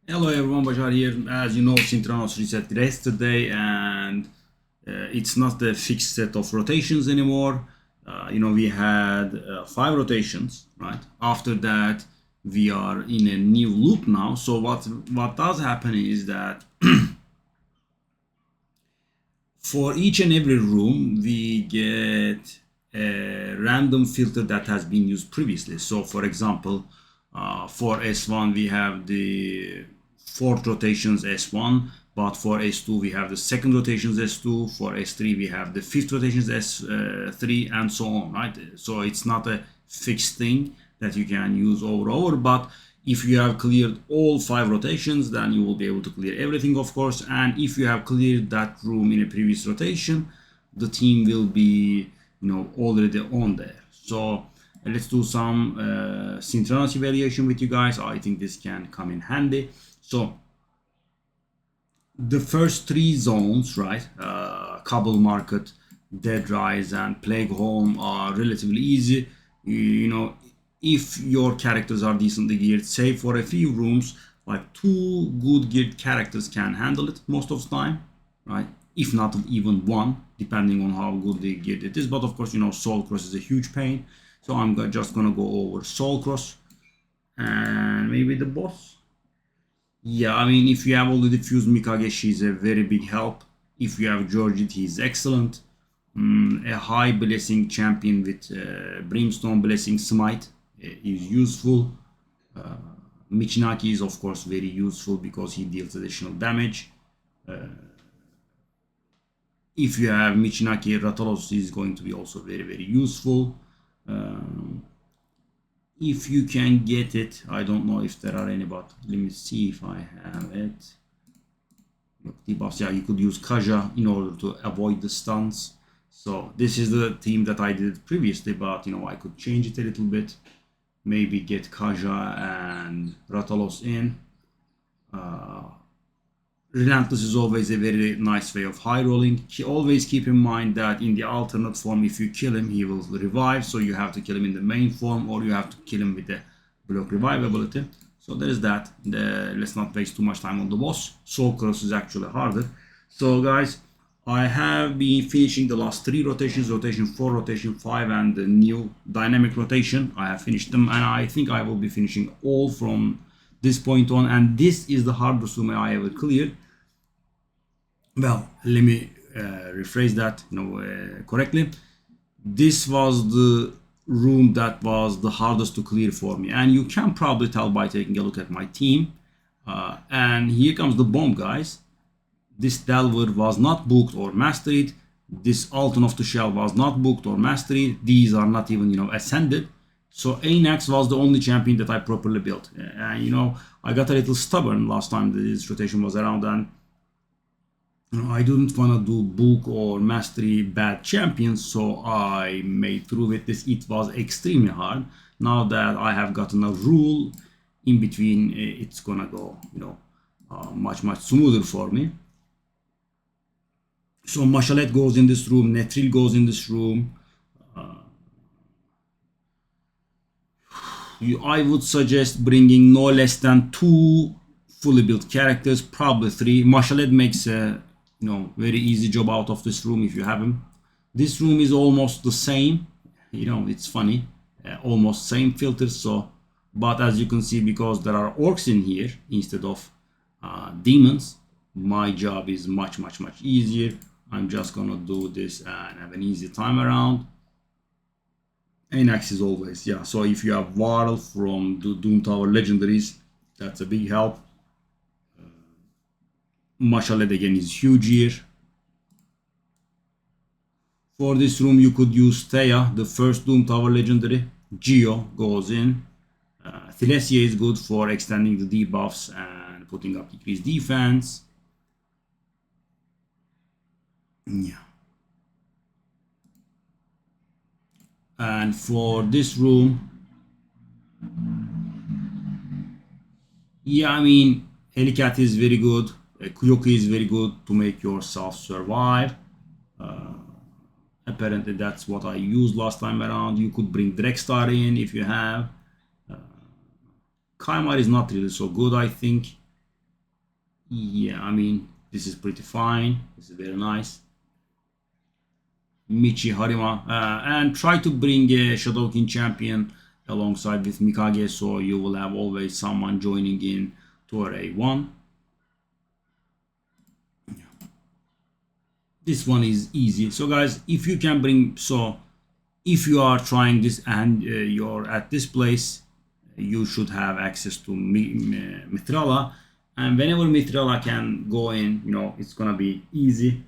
Hello everyone, Bashar here. As you know, Sintranos reset yesterday, and it's not the fixed set of rotations anymore. We had 5 rotations, right? After that, we are in a new loop now. So what does happen is that for each and every room, we get a random filter that has been used previously. So, for example, for S1, we have the fourth rotations S1, but for S2, we have the second rotations S2. For S3, we have the fifth rotations S3, and so on, right? So, it's not a fixed thing that you can use over, but if you have cleared all 5 rotations, then you will be able to clear everything, of course. And if you have cleared that room in a previous rotation, the team will be, already on there. So let's do some synchronous evaluation with you guys. I think this can come in handy. So the first 3 zones, right? Cobble Market, Dead Rise, and Plague Home are relatively easy. If your characters are decently geared, save for a few rooms, like 2 good geared characters can handle it most of the time, right? If not even 1, depending on how good the geared it is. But of course, Soulcross is a huge pain. So I'm just gonna go over Soulcross and maybe the boss. Yeah, I mean, if you have already fused Mikage, she's a very big help. If you have Georgit, he's excellent. A high blessing champion with Brimstone Blessing Smite is useful. Michinaki is of course very useful because he deals additional damage. If you have Michinaki, Ratalos is going to be also very useful. If you can get it, I don't know if there are any, but let me see if I have it. Look, debuffs, yeah, you could use Kaja in order to avoid the stuns. So this is the team that I did previously, but I could change it a little bit. Maybe get Kaja and Ratalos in. Relentless is always a very nice way of high rolling. Always keep in mind that in the alternate form, if you kill him, he will revive. So you have to kill him in the main form, or you have to kill him with the block revive ability. So there is that. Let's not waste too much time on the boss. Soulcross is actually harder. So guys, I have been finishing the last 3 rotations, rotation 4, rotation 5, and the new dynamic rotation. I have finished them, and I think I will be finishing all from this point on. And this is the hardest room I ever cleared. Well, let me rephrase that correctly. This was the room that was the hardest to clear for me, and you can probably tell by taking a look at my team. And here comes the bomb, guys. This Delver was not booked or mastered. This Alton of the Shell was not booked or mastered. These are not even ascended. So Anax was the only champion that I properly built. And I got a little stubborn last time this rotation was around, and I didn't want to do book or mastery bad champions, so I made through with this. It was extremely hard. Now that I have gotten a rule in between, it's gonna go much smoother for me. So Mashalet goes in this room, Netril goes in this room. I would suggest bringing no less than 2 fully built characters, probably 3. Mashalet makes a very easy job out of this room if you have him. This room is almost the same. It's funny, almost same filters. So, but as you can see, because there are orcs in here instead of demons, my job is much easier. I'm just gonna do this and have an easy time around. Anax is always, yeah. So if you have Varl from the Doom Tower legendaries, that's a big help. Mashalet again is huge here. For this room, you could use Thea, the first Doom Tower legendary. Geo goes in. Thilesia is good for extending the debuffs and putting up increased defense. Yeah. And for this room, yeah, I mean, Helicat is very good. Kuyoki is very good to make yourself survive. Apparently that's what I used last time around. You could bring Drexstar in if you have. Kaimar is not really so good, I think. Yeah, I mean, this is pretty fine. This is very nice. Michi Harima, and try to bring a Shadow King champion alongside with Mikage, so you will have always someone joining in to array 1. This one is easy. So guys, if you can bring, so if you are trying this and you're at this place, you should have access to Mithrala, and whenever Mithrala can go in, it's gonna be easy.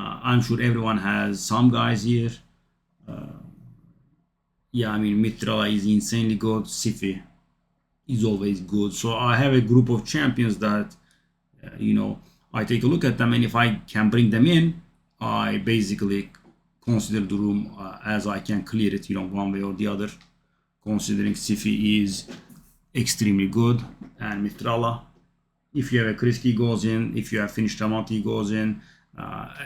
I'm sure everyone has some guys here. Yeah, I mean, Mithrala is insanely good. Sifi is always good. So I have a group of champions that, I take a look at them, and if I can bring them in, I basically consider the room as I can clear it, one way or the other. Considering Sifi is extremely good, and Mithrala, if you have a Kriski goes in, if you have finished Ramonti goes in.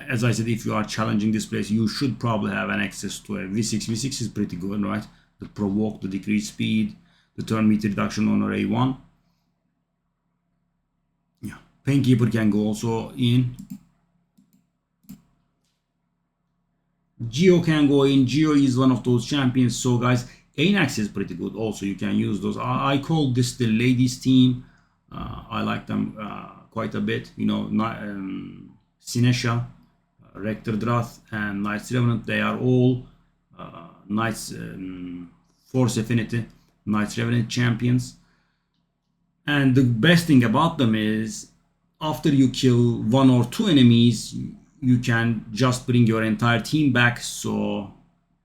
As I said, if you are challenging this place, you should probably have an access to a V6. V6 is pretty good, right? The provoke, the decreased speed, the turn meter reduction on array 1. Yeah, Painkeeper can go also in. Geo can go in. Geo is one of those champions. So guys, Anax is pretty good. Also, you can use those. I call this the ladies team. I like them quite a bit. Sinesha, Rector Drath, and Knights Revenant, they are all Knights Force Affinity, Knights Revenant champions. And the best thing about them is after you kill 1 or 2 enemies, you can just bring your entire team back. So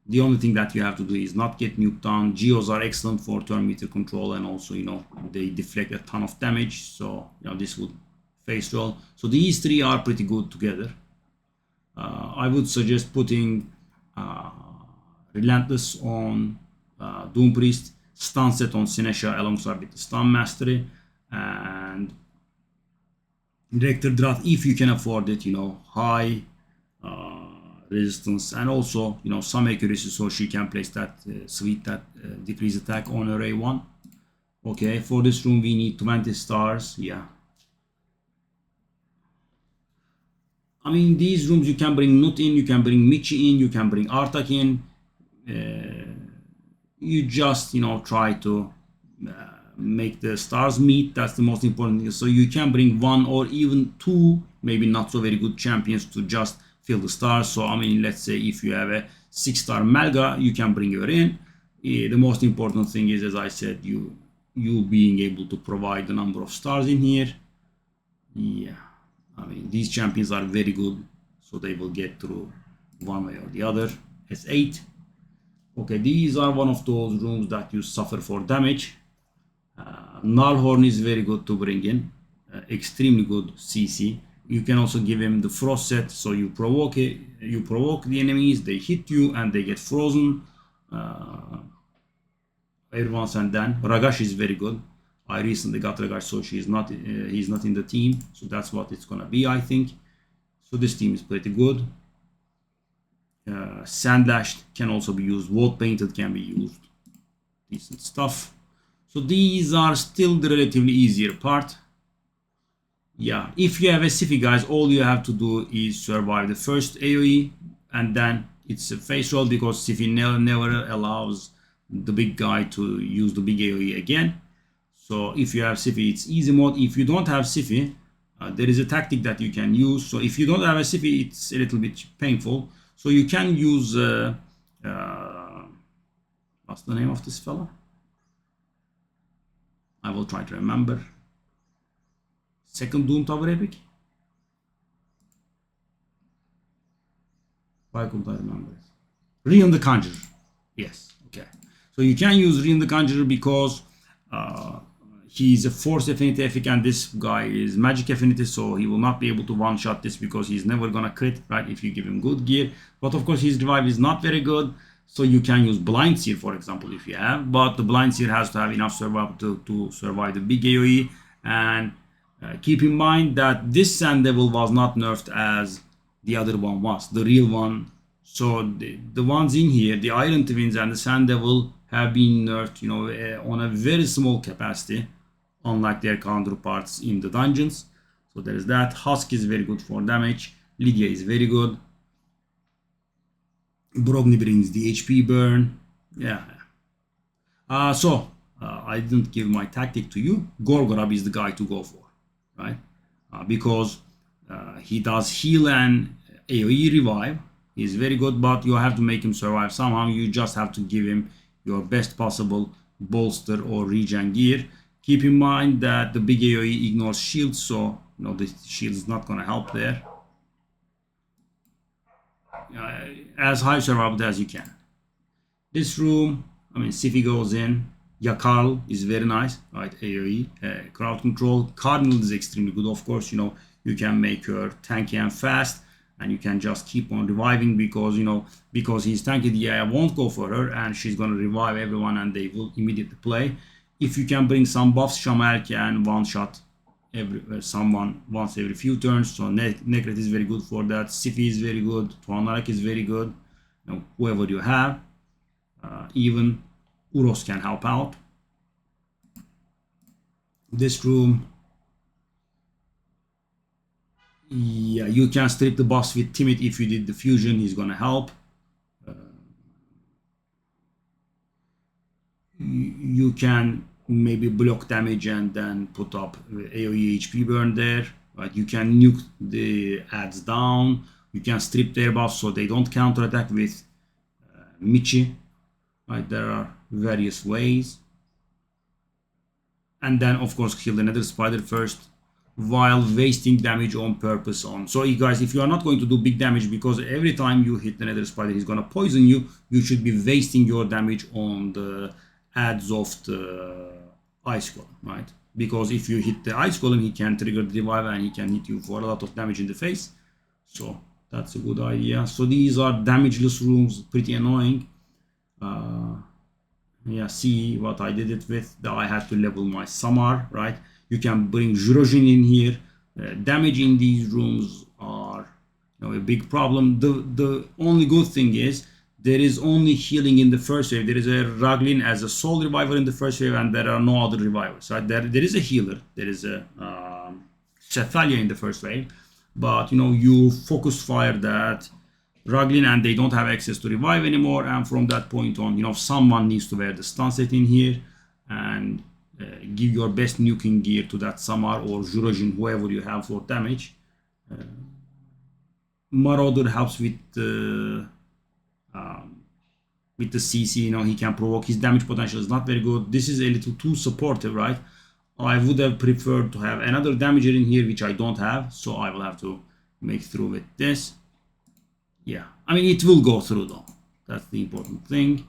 the only thing that you have to do is not get nuked down. Geos are excellent for turn meter control, and also, they deflect a ton of damage. So, this would face roll. So these 3 are pretty good together. I would suggest putting Relentless on Doom Priest, Stun Set on Sinesha alongside with the Stun Mastery, and Director Drath if you can afford it, high resistance, and also, some accuracy, so she can place that sweet, that decrease attack on array 1. Okay, for this room we need 20 stars. Yeah, I mean, these rooms you can bring Nut in, you can bring Michi in, you can bring Artak in. You just, try to make the stars meet. That's the most important thing. So you can bring 1 or even 2, maybe not so very good champions to just fill the stars. So, I mean, let's say if you have a 6-star Melga, you can bring her in. The most important thing is, as I said, you being able to provide the number of stars in here. Yeah. I mean, these champions are very good, so they will get through one way or the other. S8. Okay, these are one of those rooms that you suffer for damage. Nullhorn is very good to bring in. Extremely good CC. You can also give him the frost set, so you provoke it. You provoke the enemies, they hit you, and they get frozen. Every once and then. Ragash is very good. I recently got Ragash, so he's not in the team, so that's what it's gonna be, I think. So this team is pretty good. Sandlashed can also be used. Wood Painted can be used. Decent stuff. So these are still the relatively easier part. Yeah, if you have a Sifi, guys, all you have to do is survive the first AoE, and then it's a face roll, because Sifi never allows the big guy to use the big AoE again. So if you have Sifi, it's easy mode. If you don't have Sifi, there is a tactic that you can use. So if you don't have a Sifi, it's a little bit painful. So you can use, what's the name of this fella? I will try to remember. Second Doom Tower Epic? Why couldn't I remember it? Rion the Conjurer. Yes, okay. So you can use Rion the Conjurer because he's a Force Affinity epic, and this guy is Magic Affinity, so he will not be able to one-shot this because he's never gonna crit, right, if you give him good gear. But of course his revive is not very good, so you can use Blind Seer, for example, if you have, but the Blind Seer has to have enough survival to survive the big AoE. And keep in mind that this Sand Devil was not nerfed as the other one was, the real one. So the ones in here, the Iron Twins and the Sand Devil, have been nerfed, on a very small capacity, unlike their counterparts in the dungeons. So there is that. Husk is very good for damage. Lydia is very good. Brogni brings the HP burn. Yeah. I didn't give my tactic to you. Gorgorab is the guy to go for, right? Because he does heal and AoE revive. He's very good, but you have to make him survive somehow. You just have to give him your best possible bolster or regen gear. Keep in mind that the big AoE ignores shields, so the shield is not going to help there. As high survivable as you can. This room, Sifi goes in. Yakal is very nice, right? AoE, crowd control. Cardinal is extremely good, of course. You can make her tanky and fast, and you can just keep on reviving because he's tanky. The AI won't go for her, and she's gonna revive everyone, and they will immediately play. If you can bring some buffs, Shamal can one-shot someone once every few turns. So Nekret is very good for that. Sifi is very good. Tuanarak is very good. Whoever you have, even Uros can help out. This room, yeah, you can strip the boss with Timid. If you did the fusion, he's gonna help. You can maybe block damage and then put up AoE HP burn there. Right? You can nuke the ads down. You can strip their buffs so they don't counterattack with Michi. Right? There are various ways. And then, of course, kill the Nether Spider first while wasting damage on purpose on. So, you guys, if you are not going to do big damage, because every time you hit the Nether Spider, he's going to poison you, you should be wasting your damage on the ads of the Ice Golem, right? Because if you hit the Ice Golem, he can trigger the revive and he can hit you for a lot of damage in the face. So, that's a good idea. So, these are damageless rooms, pretty annoying. Yeah, see what I did it with. That I had to level my Samar, right? You can bring Jurojin in here. Damage in these rooms are a big problem. The only good thing is there is only healing in the first wave. There is a Raglin as a soul reviver in the first wave, and there are no other revivers. Right? There is a healer. There is a Cethalia in the first wave, but you focus fire that Raglin, and they don't have access to revive anymore. And from that point on, someone needs to wear the stun set in here and give your best nuking gear to that Samar or Jurojin, whoever you have for damage. Marauder helps with the CC. He can provoke. His damage potential is not very good. This is a little too supportive, right? I would have preferred to have another damager in here, which I don't have, so I will have to make through with this. Yeah, it will go through though. That's the important thing.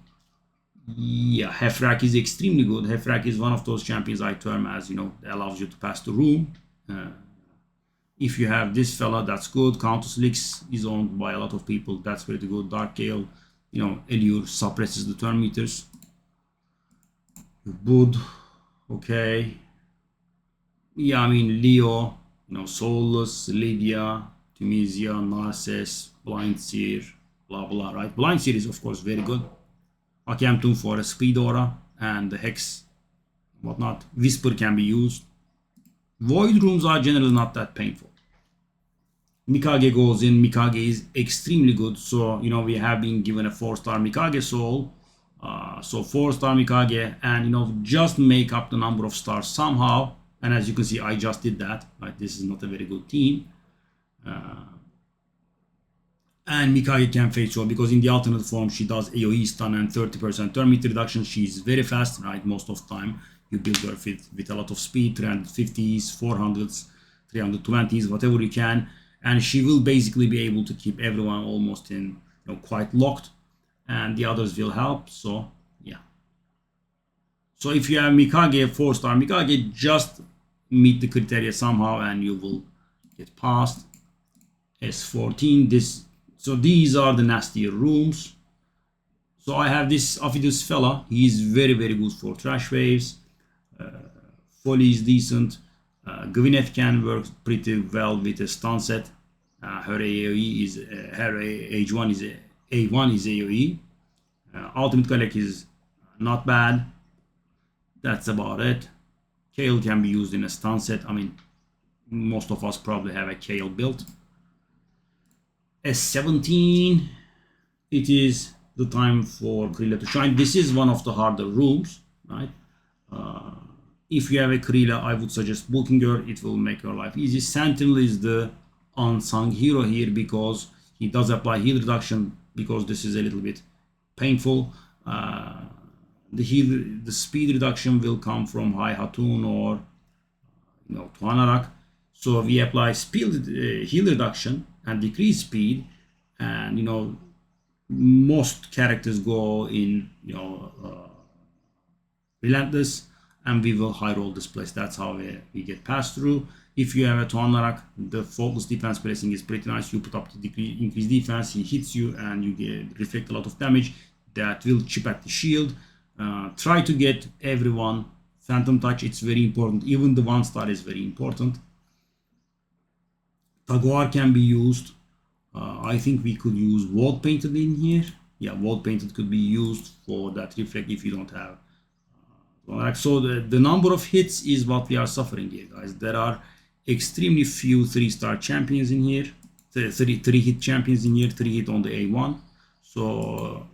Yeah, Hefrak is extremely good. Hefrak is one of those champions I term as, that allows you to pass the room. If you have this fella, that's good. Countess Lix is owned by a lot of people. That's pretty good. Dark Gale, Eliur suppresses the turn meters. Bud, okay. Yeah, Leo, Soulless, Lydia, Tunisia, Narcissus, Blind Seer, blah blah, right? Blind Seer is of course very good. Akemtun for a speed aura and the hex, whatnot. Whisper can be used. Void rooms are generally not that painful. Mikage goes in. Mikage is extremely good. So we have been given a 4-star Mikage soul. So 4-star Mikage, and just make up the number of stars somehow. And as you can see, I just did that. Right? This is not a very good team. And Mikage can face roll because in the alternate form she does AoE stun and 30% turn meter reduction. She's very fast, right? Most of the time you build her with a lot of speed, 350s, 400s, 320s, whatever you can, and she will basically be able to keep everyone almost in quite locked, and the others will help. So yeah. So if you have Mikage, 4-star Mikage, just meet the criteria somehow and you will get past. S14. So these are the nastier rooms. So I have this Affidus fella. He's very, very good for trash waves. Folly is decent. Gwyneth can work pretty well with a stun set. Her AoE is her H1 is A1 is AoE. Ultimate Galek is not bad. That's about it. Kale can be used in a stun set. Most of us probably have a Kale built. S17, it is the time for Krilla to shine. This is one of the harder rooms, right? If you have a Krilla, I would suggest booking her. It will make your life easy. Sentinel is the unsung hero here because he does apply heal reduction, because this is a little bit painful. The speed reduction will come from High Hatun or Tuanarak. So we apply speed heal reduction and decrease speed, and most characters go in Relentless, and we will high roll this place. That's how we get passed through. If you have a Tuanarak, the focus defense placing is pretty nice. You put up the increased defense, he hits you, and you reflect a lot of damage that will chip at the shield. Try to get everyone Phantom Touch. It's very important. Even the 1-star is very important. Taguar can be used. I think we could use Wall Painted in here. Yeah, Wall Painted could be used for that reflect if you don't have. So the number of hits is what we are suffering here, guys. There are extremely few 3-star champions in here. 3-hit champions in here, 3-hit on the A1. So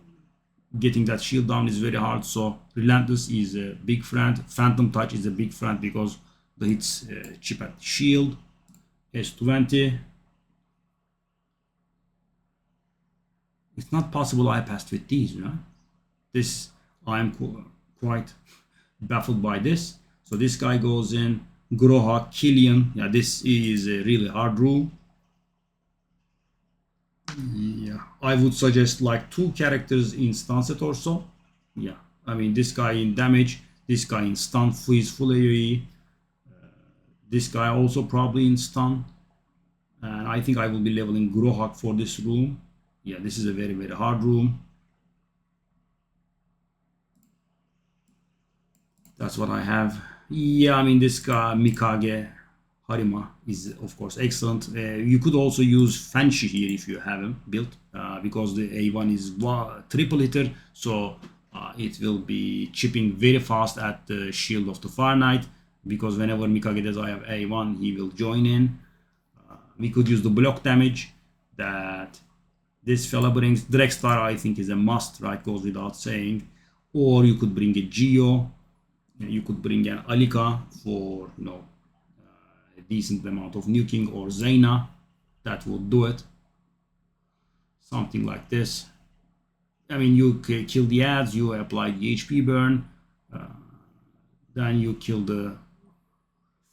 getting that shield down is very hard. So Relentless is a big friend. Phantom Touch is a big friend because the hits chip at the shield. S20. It's not possible I passed with these, right? This, I'm quite baffled by this. So this guy goes in. Groha, Killian. Yeah, this is a really hard room. Yeah, I would suggest like 2 characters in stun set or so. Yeah, I mean this guy in damage, this guy in stun, freeze, full AoE. This guy also probably in stun. And I think I will be leveling Grohak for this room. Yeah, this is a very, very hard room. That's what I have. Yeah, I mean this guy, Mikage Harima, is of course excellent. You could also use Fanshi here if you have him built, because the A1 is triple hitter, so it will be chipping very fast at the shield of the Fire Knight, because whenever Mikage does I have A1, he will join in. We could use the block damage that this fella brings. Drextar, I think, is a must, right? Goes without saying. Or you could bring a Geo. You could bring an Alika for a decent amount of nuking, or Zayna. That would do it. Something like this. I mean, you kill the ads, you apply the HP burn, then you kill the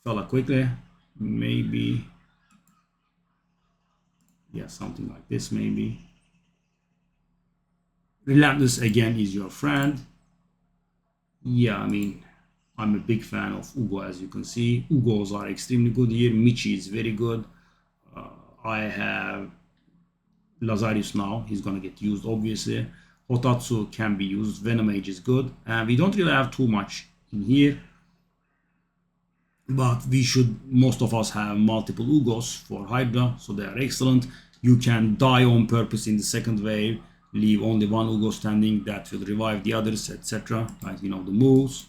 fella quickly. Maybe, yeah, something like this maybe. Relentless again is your friend. Yeah, I mean, I'm a big fan of Ugo, as you can see. Ugos are extremely good here. Michi is very good. I have Lazarus now. He's going to get used, obviously. Hotatsu can be used. Venom Age is good. And we don't really have too much in here. But we should, most of us have multiple Ugos for Hydra, so they are excellent. You can die on purpose in the second wave, leave only one Ugo standing, that will revive the others, etc. Right, you know the moves.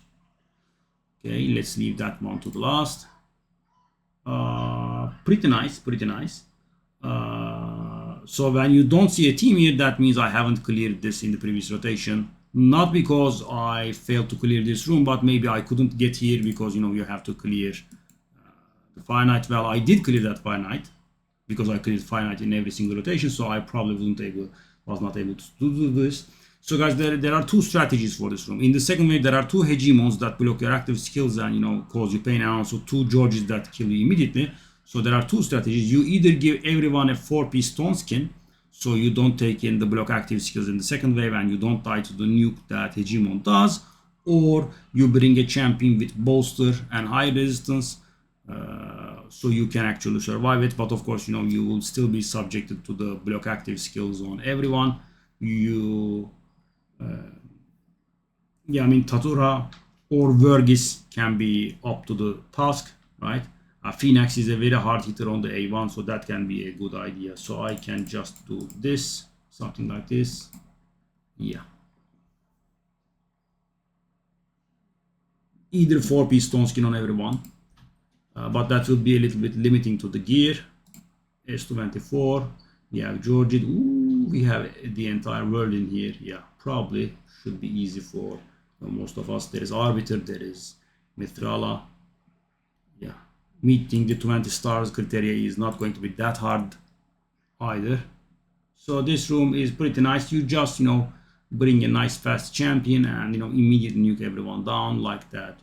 Okay, let's leave that one to the last. Pretty nice, pretty nice. So when you don't see a team here, that means I haven't cleared this in the previous rotation. Not because I failed to clear this room, but maybe I couldn't get here because you have to clear the Fire Knight. Well, I did clear that Fire Knight because I cleared Fire Knight in every single rotation, so I probably was not able to do this. So guys, there are 2 strategies for this room. In the second wave, there are 2 hegemons that block your active skills and cause you pain, and also 2 Georges that kill you immediately. So there are 2 strategies. You either give everyone a 4-piece stone skin, so you don't take in the block active skills in the second wave and you don't die to the nuke that hegemon does, or you bring a champion with bolster and high resistance, so you can actually survive it. But of course, you will still be subjected to the block active skills on everyone. Yeah, I mean, Tatura or Vergis can be up to the task, right? Phoenix is a very hard hitter on the A1, so that can be a good idea. So I can just do this, something like this. Yeah. Either 4-piece stone skin on everyone, but that will be a little bit limiting to the gear. S24, we have Georgia. Ooh, we have the entire world in here. Yeah, probably should be easy for most of us. There is Arbiter, there is Mithrala. Yeah, meeting the 20 stars criteria is not going to be that hard either. So this room is pretty nice. You just, bring a nice fast champion and, immediately nuke everyone down like that.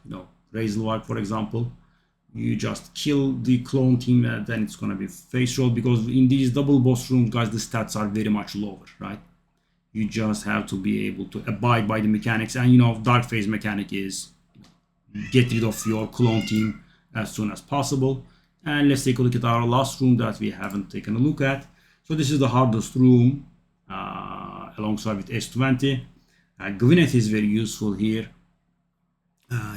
Razelwag, for example. You just kill the clone team, and then it's gonna be face roll, because in these double boss rooms, guys, the stats are very much lower, right? You just have to be able to abide by the mechanics, and dark phase mechanic is get rid of your clone team as soon as possible. And let's take a look at our last room that we haven't taken a look at. So this is the hardest room alongside with S20. Gwyneth is very useful here.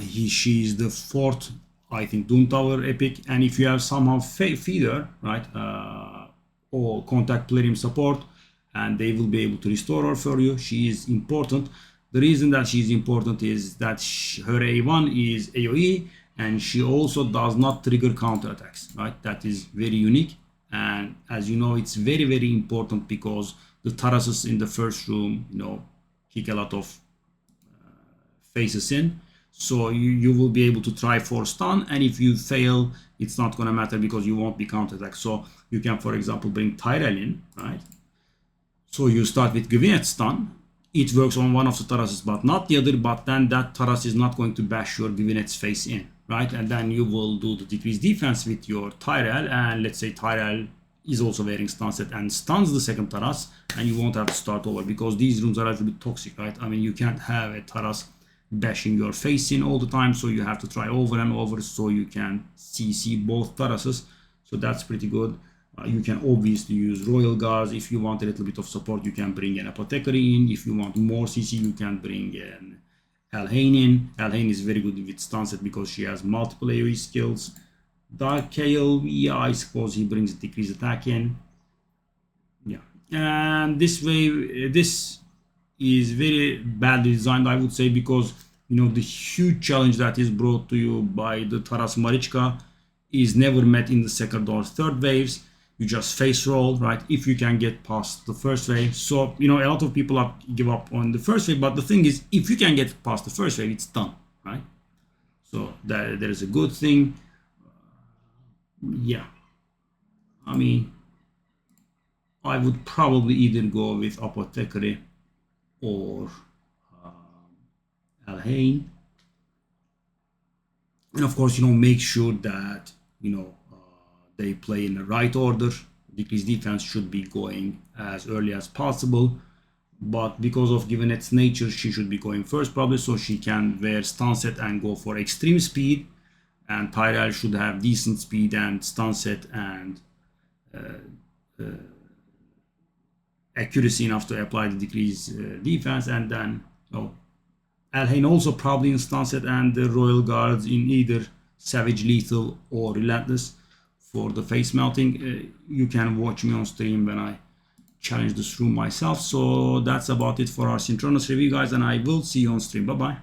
She's the fourth, I think, Doom Tower epic, and if you have somehow feeder, right, or contact Plarium support, and they will be able to restore her for you, she is important. The reason that she is important is that her A1 is AoE, and she also does not trigger counterattacks, right? That is very unique, and as you know, it's very, very important because the Tarases in the first room, kick a lot of faces in. So you will be able to try for stun, and if you fail, it's not going to matter because you won't be counterattacked. So you can, for example, bring Tyrell in, right? So you start with Gwyneth stun. It works on one of the Tarases, but not the other. But then that Taras is not going to bash your Gwyneth's face in, right? And then you will do the decreased defense with your Tyrell, and let's say Tyrell is also wearing stun set and stuns the second Taras, and you won't have to start over because these rooms are a little bit toxic, right? I mean, you can't have a Taras bashing your face in all the time, so you have to try over and over so you can CC both Tarases. So that's pretty good. You can obviously use Royal Guards. If you want a little bit of support, you can bring an Apothecary in. If you want more CC, you can bring an Alhain in. Alhain is very good with stun set because she has multiple AoE skills. Dark Kael, yeah, I suppose he brings a decreased attack in. Yeah, and this way, this is very badly designed, I would say, because the huge challenge that is brought to you by the Taras Marichka is never met in the second or third waves. You just face roll, right? If you can get past the first wave. So a lot of people give up on the first wave, but the thing is, if you can get past the first wave, it's done, right? So there is a good thing. Yeah, I mean, I would probably either go with Apothecary or Alhain, and of course, make sure that they play in the right order. Decreased defense should be going as early as possible, but because of given its nature, she should be going first probably, so she can wear stun set and go for extreme speed, and Tyrell should have decent speed and stun set and accuracy enough to apply the decreased defense, and then Alhain also probably in stun set and the Royal Guards in either Savage Lethal or Relentless for the face melting. You can watch me on stream when I challenge this room myself. So that's about it for our Sintranos review, guys, and I will see you on stream. Bye bye.